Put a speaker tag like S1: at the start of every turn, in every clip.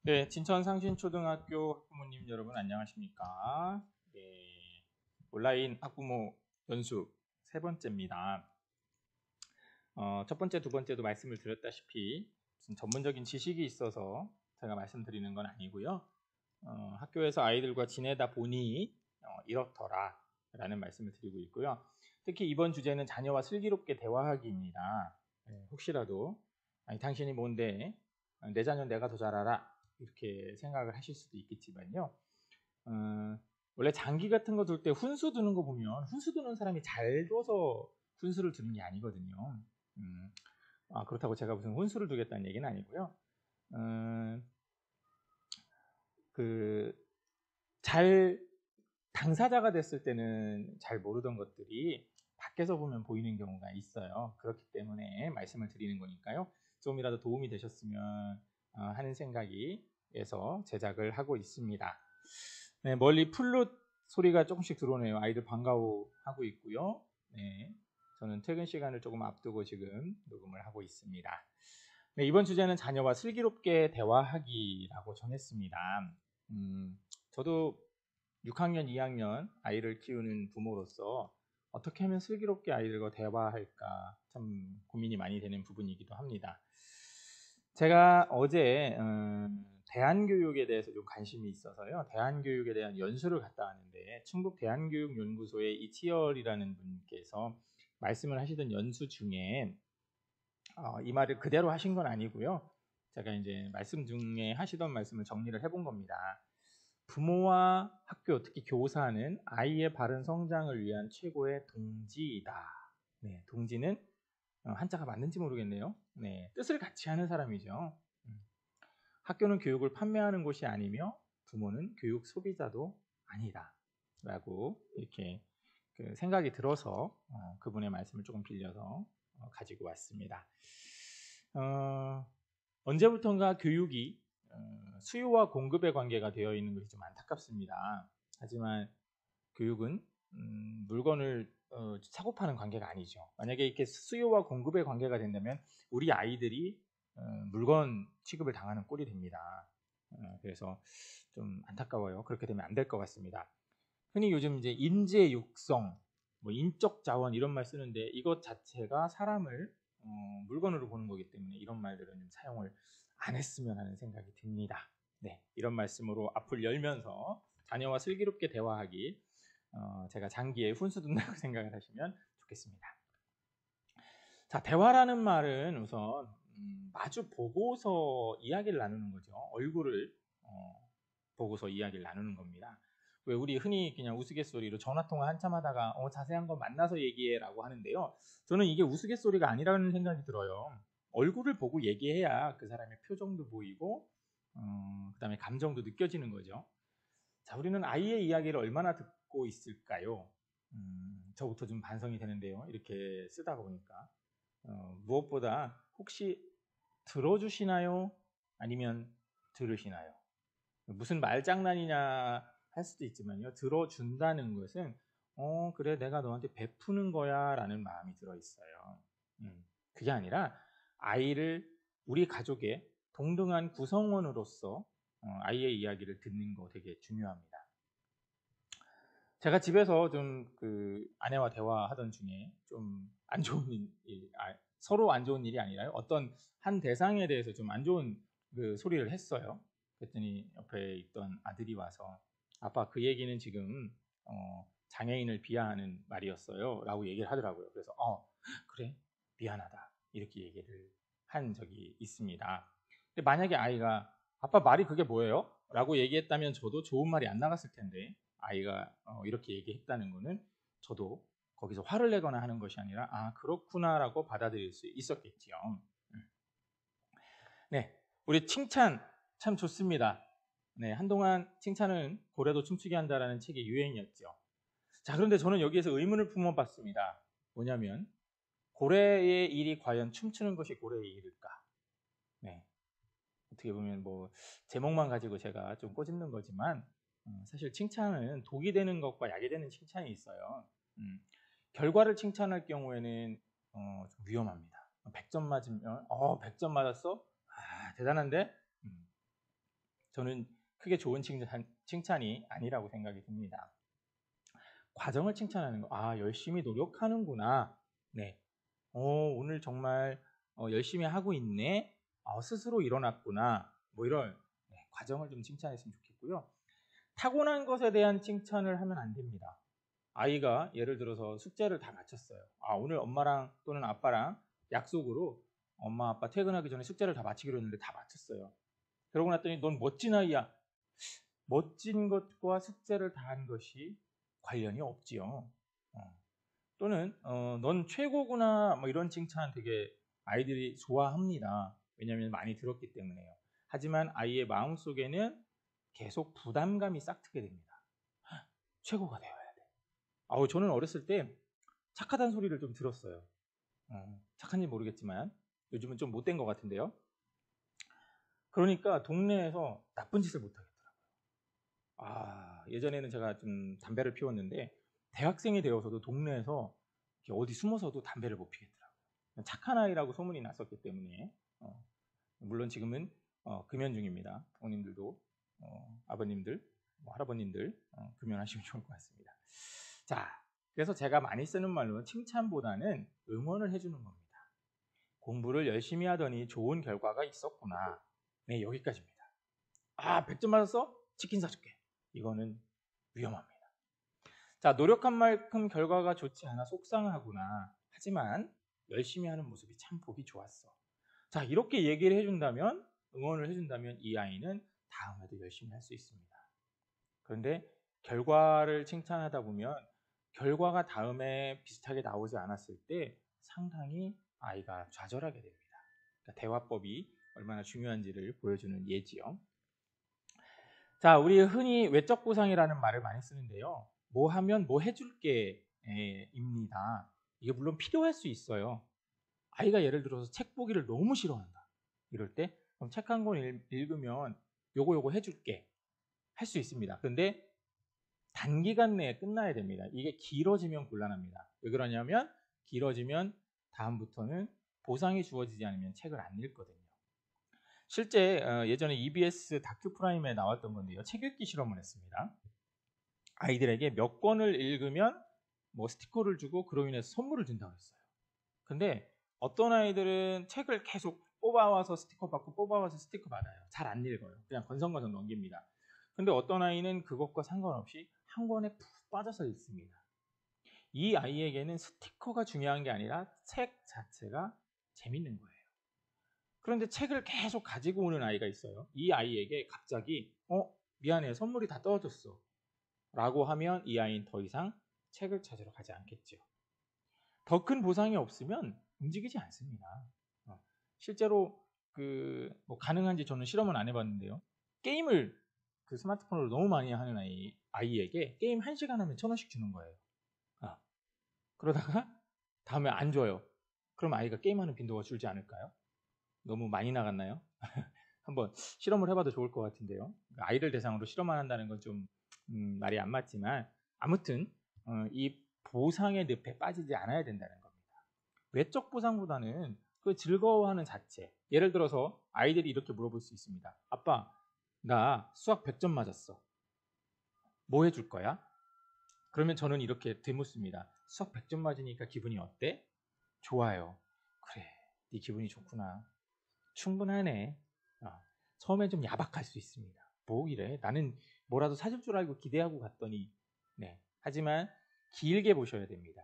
S1: 네, 진천 상신초등학교 학부모님 여러분 안녕하십니까? 네, 온라인 학부모 연수 세 번째입니다. 첫 번째, 두 번째도 말씀을 드렸다시피 무슨 전문적인 지식이 있어서 제가 말씀드리는 건 아니고요. 학교에서 아이들과 지내다 보니 이렇더라 라는 말씀을 드리고 있고요. 특히 이번 주제는 자녀와 슬기롭게 대화하기입니다. 혹시라도 아니 당신이 뭔데 내 자녀 내가 더 잘 알아 이렇게 생각을 하실 수도 있겠지만요. 원래 장기 같은 거 둘 때 훈수 두는 거 보면 훈수 두는 사람이 잘 둬서 훈수를 두는 게 아니거든요. 그렇다고 제가 무슨 훈수를 두겠다는 얘기는 아니고요. 잘 당사자가 됐을 때는 잘 모르던 것들이 밖에서 보면 보이는 경우가 있어요. 그렇기 때문에 말씀을 드리는 거니까요. 조금이라도 도움이 되셨으면 하는 생각이에서 제작을 하고 있습니다. 네, 멀리 플룻 소리가 조금씩 들어오네요. 아이들 반가워하고 있고요. 네, 저는 퇴근 시간을 조금 앞두고 지금 녹음을 하고 있습니다. 네, 이번 주제는 자녀와 슬기롭게 대화하기라고 정했습니다. 저도 6학년, 2학년 아이를 키우는 부모로서 어떻게 하면 슬기롭게 아이들과 대화할까 참 고민이 많이 되는 부분이기도 합니다. 제가 어제 대한교육에 대해서 좀 관심이 있어서요. 대한교육에 대한 연수를 갔다 왔는데 충북 대한교육연구소의 이치열이라는 분께서 말씀을 하시던 연수 중에 이 말을 그대로 하신 건 아니고요. 제가 이제 말씀 중에 하시던 말씀을 정리를 해본 겁니다. 부모와 학교, 특히 교사는 아이의 바른 성장을 위한 최고의 동지이다. 네, 동지는 한자가 맞는지 모르겠네요. 네, 뜻을 같이 하는 사람이죠. 학교는 교육을 판매하는 곳이 아니며 부모는 교육 소비자도 아니다. 라고 이렇게 생각이 들어서 그분의 말씀을 조금 빌려서 가지고 왔습니다. 언제부턴가 교육이 수요와 공급의 관계가 되어 있는 것이 좀 안타깝습니다. 하지만 교육은 물건을 사고 파는 관계가 아니죠. 만약에 이렇게 수요와 공급의 관계가 된다면 우리 아이들이 물건 취급을 당하는 꼴이 됩니다. 그래서 좀 안타까워요. 그렇게 되면 안 될 것 같습니다. 흔히 요즘 이제 인재 육성, 뭐 인적 자원 이런 말 쓰는데 이것 자체가 사람을 물건으로 보는 거기 때문에 이런 말들은 좀 사용을 안 했으면 하는 생각이 듭니다. 네, 이런 말씀으로 앞을 열면서 자녀와 슬기롭게 대화하기 제가 장기에 훈수 둔다고 생각을 하시면 좋겠습니다. 자, 대화라는 말은 우선 마주 보고서 이야기를 나누는 거죠. 얼굴을 보고서 이야기를 나누는 겁니다. 왜 우리 흔히 그냥 우스갯소리로 전화통화 한참 하다가 자세한 거 만나서 얘기해라고 하는데요. 저는 이게 우스갯소리가 아니라는 생각이 들어요. 얼굴을 보고 얘기해야 그 사람의 표정도 보이고 그다음에 감정도 느껴지는 거죠. 자, 우리는 아이의 이야기를 얼마나 듣고 있을까요? 저부터 좀 반성이 되는데요. 이렇게 쓰다 보니까 무엇보다 혹시 들어주시나요? 아니면 들으시나요? 무슨 말장난이냐 할 수도 있지만요. 들어준다는 것은 그래 내가 너한테 베푸는 거야 라는 마음이 들어있어요. 그게 아니라 아이를 우리 가족의 동등한 구성원으로서 아이의 이야기를 듣는 거 되게 중요합니다. 제가 집에서 좀 아내와 대화하던 중에 좀 안 좋은 일, 서로 안 좋은 일이 아니라요. 어떤 한 대상에 대해서 좀 안 좋은 소리를 했어요. 그랬더니 옆에 있던 아들이 와서 아빠 그 얘기는 지금 장애인을 비하하는 말이었어요 라고 얘기를 하더라고요. 그래서 그래 미안하다 이렇게 얘기를 한 적이 있습니다. 근데 만약에 아이가 아빠 말이 그게 뭐예요? 라고 얘기했다면 저도 좋은 말이 안 나갔을 텐데 아이가 이렇게 얘기했다는 거는 저도 거기서 화를 내거나 하는 것이 아니라 그렇구나라고 받아들일 수 있었겠지요. 네, 우리 칭찬 참 좋습니다. 네, 한동안 칭찬은 고래도 춤추게 한다라는 책이 유행이었죠. 자, 그런데 저는 여기에서 의문을 품어봤습니다. 뭐냐면 고래의 일이 과연 춤추는 것이 고래의 일일까? 네, 어떻게 보면 뭐 제목만 가지고 제가 좀 꼬집는 거지만 사실 칭찬은 독이 되는 것과 약이 되는 칭찬이 있어요. 결과를 칭찬할 경우에는 좀 위험합니다. 100점 맞으면 100점 맞았어? 대단한데? 저는 크게 좋은 칭찬이 아니라고 생각이 듭니다. 과정을 칭찬하는 거, 열심히 노력하는구나. 네. 오늘 정말 열심히 하고 있네. 스스로 일어났구나. 뭐 이런 과정을 좀 칭찬했으면 좋겠고요. 타고난 것에 대한 칭찬을 하면 안 됩니다. 아이가 예를 들어서 숙제를 다 마쳤어요. 오늘 엄마랑 또는 아빠랑 약속으로 엄마 아빠 퇴근하기 전에 숙제를 다 마치기로 했는데 다 마쳤어요. 그러고 났더니 넌 멋진 아이야. 멋진 것과 숙제를 다 한 것이 관련이 없지요. 또는 넌 최고구나 뭐 이런 칭찬 되게 아이들이 좋아합니다. 왜냐하면 많이 들었기 때문에요. 하지만 아이의 마음속에는 계속 부담감이 싹트게 됩니다. 최고가 되어야 돼. 저는 어렸을 때 착하다는 소리를 좀 들었어요. 착한지 모르겠지만 요즘은 좀 못된 것 같은데요. 그러니까 동네에서 나쁜 짓을 못하겠더라고요. 예전에는 제가 좀 담배를 피웠는데 대학생이 되어서도 동네에서 어디 숨어서도 담배를 못 피겠더라고요. 착한 아이라고 소문이 났었기 때문에 물론 지금은 금연 중입니다. 부모님들도 아버님들, 할아버님들 금연하시면 좋을 것 같습니다. 자, 그래서 제가 많이 쓰는 말로는 칭찬보다는 응원을 해주는 겁니다. 공부를 열심히 하더니 좋은 결과가 있었구나. 네, 여기까지입니다. 100점 맞았어? 치킨 사줄게. 이거는 위험합니다. 자, 노력한 만큼 결과가 좋지 않아 속상하구나. 하지만 열심히 하는 모습이 참 보기 좋았어. 자, 이렇게 얘기를 해준다면, 응원을 해준다면 이 아이는 다음에도 열심히 할 수 있습니다. 그런데 결과를 칭찬하다 보면 결과가 다음에 비슷하게 나오지 않았을 때 상당히 아이가 좌절하게 됩니다. 그러니까 대화법이 얼마나 중요한지를 보여주는 예지요. 자, 우리 흔히 외적 보상이라는 말을 많이 쓰는데요. 뭐 하면 뭐 해줄게 입니다. 이게 물론 필요할 수 있어요. 아이가 예를 들어서 책 보기를 너무 싫어한다. 이럴 때 그럼 책 한 권 읽으면 요거 해줄게 할 수 있습니다. 그런데 단기간 내에 끝나야 됩니다. 이게 길어지면 곤란합니다. 왜 그러냐면 길어지면 다음부터는 보상이 주어지지 않으면 책을 안 읽거든요. 실제 예전에 EBS 다큐프라임에 나왔던 건데요. 책 읽기 실험을 했습니다. 아이들에게 몇 권을 읽으면 뭐 스티커를 주고 그로 인해서 선물을 준다고 했어요. 근데 어떤 아이들은 책을 계속 뽑아와서 스티커 받고 뽑아와서 스티커 받아요. 잘 안 읽어요. 그냥 건성건성 넘깁니다. 근데 어떤 아이는 그것과 상관없이 한 권에 푹 빠져서 읽습니다. 이 아이에게는 스티커가 중요한 게 아니라 책 자체가 재밌는 거예요. 그런데 책을 계속 가지고 오는 아이가 있어요. 이 아이에게 갑자기 미안해 선물이 다 떨어졌어 라고 하면 이 아이는 더 이상 책을 찾으러 가지 않겠죠. 더 큰 보상이 없으면 움직이지 않습니다. 실제로 뭐 가능한지 저는 실험은 안 해봤는데요. 게임을 그 스마트폰으로 너무 많이 하는 아이에게 게임 1시간 하면 1,000원씩 주는 거예요. 그러다가 다음에 안 줘요. 그럼 아이가 게임하는 빈도가 줄지 않을까요? 너무 많이 나갔나요? 한번 실험을 해봐도 좋을 것 같은데요. 아이를 대상으로 실험을 한다는 건 좀 말이 안 맞지만 아무튼 이 보상의 늪에 빠지지 않아야 된다는 겁니다. 외적 보상보다는 그 즐거워하는 자체. 예를 들어서 아이들이 이렇게 물어볼 수 있습니다. 아빠, 나 수학 100점 맞았어. 뭐 해줄 거야? 그러면 저는 이렇게 되묻습니다. 수학 100점 맞으니까 기분이 어때? 좋아요. 그래, 네 기분이 좋구나. 충분하네. 처음에 좀 야박할 수 있습니다. 뭐 이래? 나는 뭐라도 사줄 줄 알고 기대하고 갔더니. 네. 하지만 길게 보셔야 됩니다.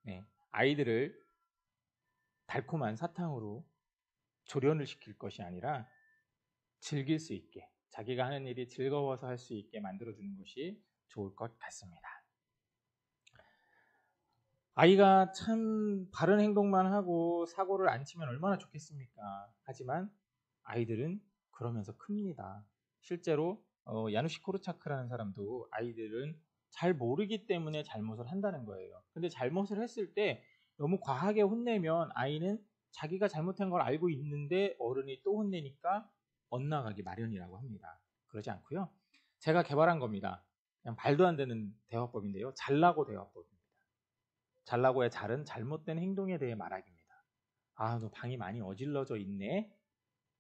S1: 네. 아이들을 달콤한 사탕으로 조련을 시킬 것이 아니라 즐길 수 있게, 자기가 하는 일이 즐거워서 할 수 있게 만들어주는 것이 좋을 것 같습니다. 아이가 참 바른 행동만 하고 사고를 안 치면 얼마나 좋겠습니까? 하지만 아이들은 그러면서 큽니다. 실제로 야누시 코르차크라는 사람도 아이들은 잘 모르기 때문에 잘못을 한다는 거예요. 근데 잘못을 했을 때 너무 과하게 혼내면 아이는 자기가 잘못한 걸 알고 있는데 어른이 또 혼내니까 엇나가기 마련이라고 합니다. 그러지 않고요. 제가 개발한 겁니다. 그냥 말도 안 되는 대화법인데요. 잘나고 대화법입니다. 잘나고의 잘은 잘못된 행동에 대해 말하기입니다. 너 방이 많이 어질러져 있네.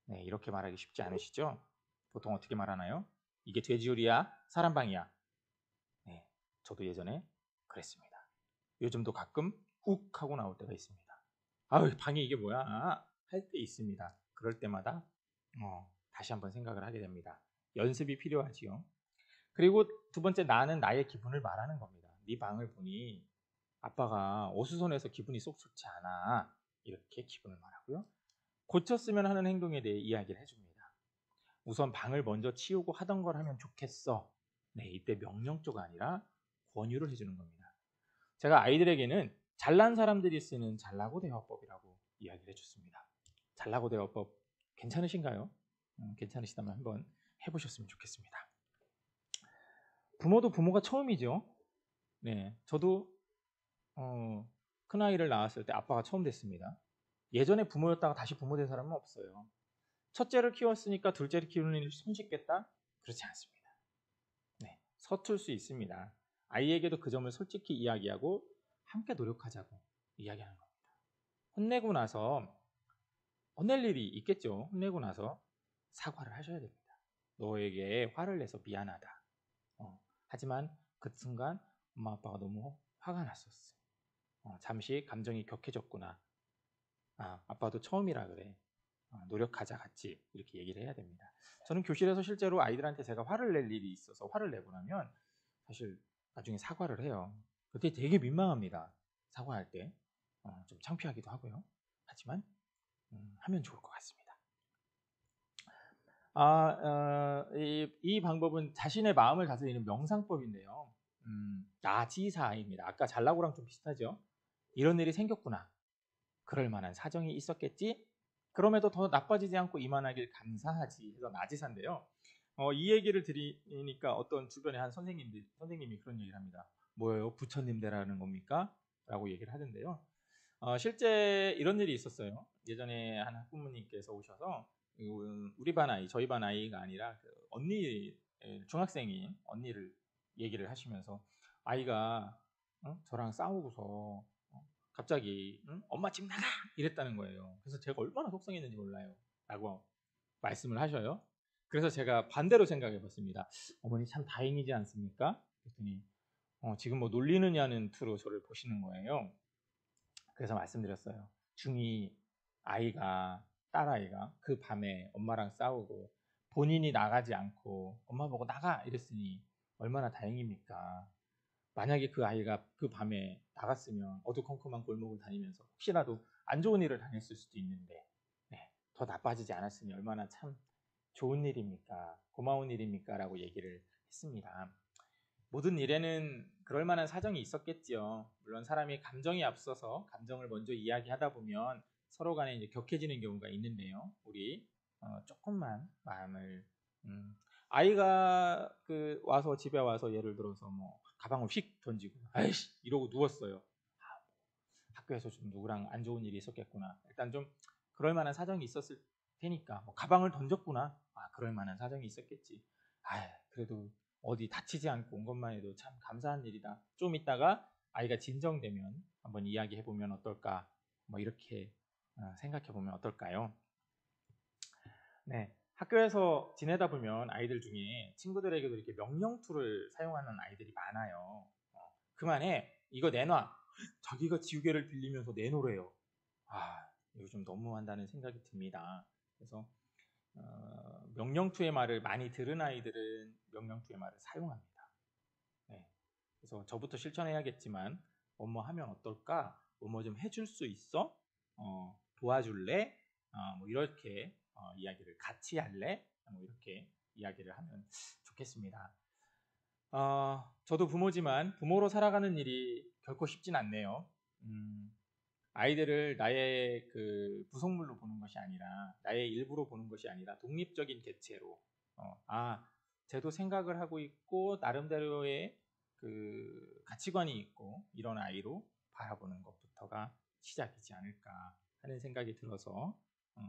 S1: 네, 이렇게 말하기 쉽지 않으시죠? 보통 어떻게 말하나요? 이게 돼지우리야? 사람방이야? 네, 저도 예전에 그랬습니다. 요즘도 가끔 욱 하고 나올 때가 있습니다. 아유, 방이 이게 뭐야? 할 때 있습니다. 그럴 때마다 다시 한번 생각을 하게 됩니다. 연습이 필요하지요. 그리고 두 번째, 나는 나의 기분을 말하는 겁니다. 네 방을 보니 아빠가 어수선해서 기분이 쏙 좋지 않아. 이렇게 기분을 말하고요. 고쳤으면 하는 행동에 대해 이야기를 해줍니다. 우선 방을 먼저 치우고 하던 걸 하면 좋겠어. 네, 이때 명령조가 아니라 권유를 해주는 겁니다. 제가 아이들에게는 잘난 사람들이 쓰는 잘나고 대화법이라고 이야기를 해줬습니다. 잘나고 대화법 괜찮으신가요? 괜찮으시다면 한번 해보셨으면 좋겠습니다. 부모도 부모가 처음이죠. 네, 저도 큰아이를 낳았을 때 아빠가 처음 됐습니다. 예전에 부모였다가 다시 부모 된 사람은 없어요. 첫째를 키웠으니까 둘째를 키우는 일이 손쉽겠다? 그렇지 않습니다. 네, 서툴 수 있습니다. 아이에게도 그 점을 솔직히 이야기하고 함께 노력하자고 이야기하는 겁니다. 혼내고 나서 혼낼 일이 있겠죠. 혼내고 나서 사과를 하셔야 됩니다. 너에게 화를 내서 미안하다. 하지만 그 순간 엄마 아빠가 너무 화가 났었어. 잠시 감정이 격해졌구나. 아빠도 처음이라 그래. 노력하자 같이 이렇게 얘기를 해야 됩니다. 저는 교실에서 실제로 아이들한테 제가 화를 낼 일이 있어서 화를 내고 나면 사실 나중에 사과를 해요. 그때 되게 민망합니다. 사과할 때. 좀 창피하기도 하고요. 하지만 하면 좋을 것 같습니다. 이 방법은 자신의 마음을 다스리는 명상법인데요. 나지사입니다. 아까 잘나고랑 좀 비슷하죠? 이런 일이 생겼구나. 그럴 만한 사정이 있었겠지? 그럼에도 더 나빠지지 않고 이만하길 감사하지 해서 나지사인데요. 이 얘기를 드리니까 어떤 주변에 한 선생님이 그런 얘기를 합니다. 뭐예요? 부처님 되라는 겁니까? 라고 얘기를 하던데요. 실제 이런 일이 있었어요. 예전에 한 학부모님께서 오셔서 우리 반 아이, 저희 반 아이가 아니라 그 언니, 중학생인 언니를 얘기를 하시면서 아이가 저랑 싸우고서 갑자기 엄마 집 나가! 이랬다는 거예요. 그래서 제가 얼마나 속상했는지 몰라요. 라고 말씀을 하셔요. 그래서 제가 반대로 생각해 봤습니다. 어머니 참 다행이지 않습니까? 그랬더니 지금 뭐 놀리느냐는 투로 저를 보시는 거예요. 그래서 말씀드렸어요. 중2 아이가, 딸아이가 그 밤에 엄마랑 싸우고 본인이 나가지 않고 엄마 보고 나가! 이랬으니 얼마나 다행입니까? 만약에 그 아이가 그 밤에 나갔으면 어두컴컴한 골목을 다니면서 혹시라도 안 좋은 일을 당했을 수도 있는데 더 나빠지지 않았으니 얼마나 참 좋은 일입니까? 고마운 일입니까? 라고 얘기를 했습니다. 모든 일에는 그럴 만한 사정이 있었겠지요. 물론 사람이 감정이 앞서서 감정을 먼저 이야기하다 보면 서로 간에 이제 격해지는 경우가 있는데요. 우리 조금만 마음을 아이가 와서 집에 와서 예를 들어서 뭐 가방을 휙 던지고 아이씨 이러고 누웠어요. 학교에서 좀 누구랑 안 좋은 일이 있었겠구나. 일단 좀 그럴 만한 사정이 있었을 테니까 뭐 가방을 던졌구나. 그럴 만한 사정이 있었겠지. 그래도 어디 다치지 않고 온 것만 해도 참 감사한 일이다. 좀 있다가 아이가 진정되면 한번 이야기해 보면 어떨까? 뭐 이렇게 생각해 보면 어떨까요? 네, 학교에서 지내다 보면 아이들 중에 친구들에게도 이렇게 명령투를 사용하는 아이들이 많아요. 그만해, 이거 내놔. 자기가 지우개를 빌리면서 내놓으래요. 이거 좀 너무한다는 생각이 듭니다. 그래서 명령투의 말을 많이 들은 아이들은 명령투의 말을 사용합니다. 네. 그래서 저부터 실천해야겠지만 뭐뭐 하면 어떨까? 뭐뭐 좀 해줄 수 있어? 도와줄래? 뭐 이렇게 이야기를 같이 할래? 뭐 이렇게 이야기를 하면 좋겠습니다. 저도 부모지만 부모로 살아가는 일이 결코 쉽진 않네요. 아이들을 나의 그 부속물로 보는 것이 아니라 나의 일부로 보는 것이 아니라 독립적인 개체로 쟤도 생각을 하고 있고 나름대로의 그 가치관이 있고 이런 아이로 바라보는 것부터가 시작이지 않을까 하는 생각이 들어서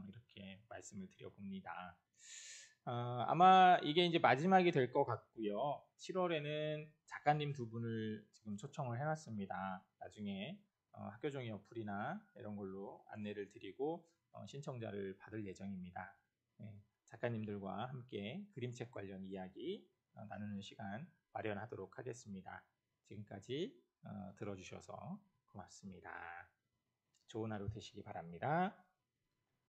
S1: 이렇게 말씀을 드려봅니다. 아마 이게 이제 마지막이 될 것 같고요. 7월에는 작가님 두 분을 지금 초청을 해놨습니다. 나중에 학교 종이 어플이나 이런 걸로 안내를 드리고 신청자를 받을 예정입니다. 네. 작가님들과 함께 그림책 관련 이야기 나누는 시간 마련하도록 하겠습니다. 지금까지 들어주셔서 고맙습니다. 좋은 하루 되시기 바랍니다.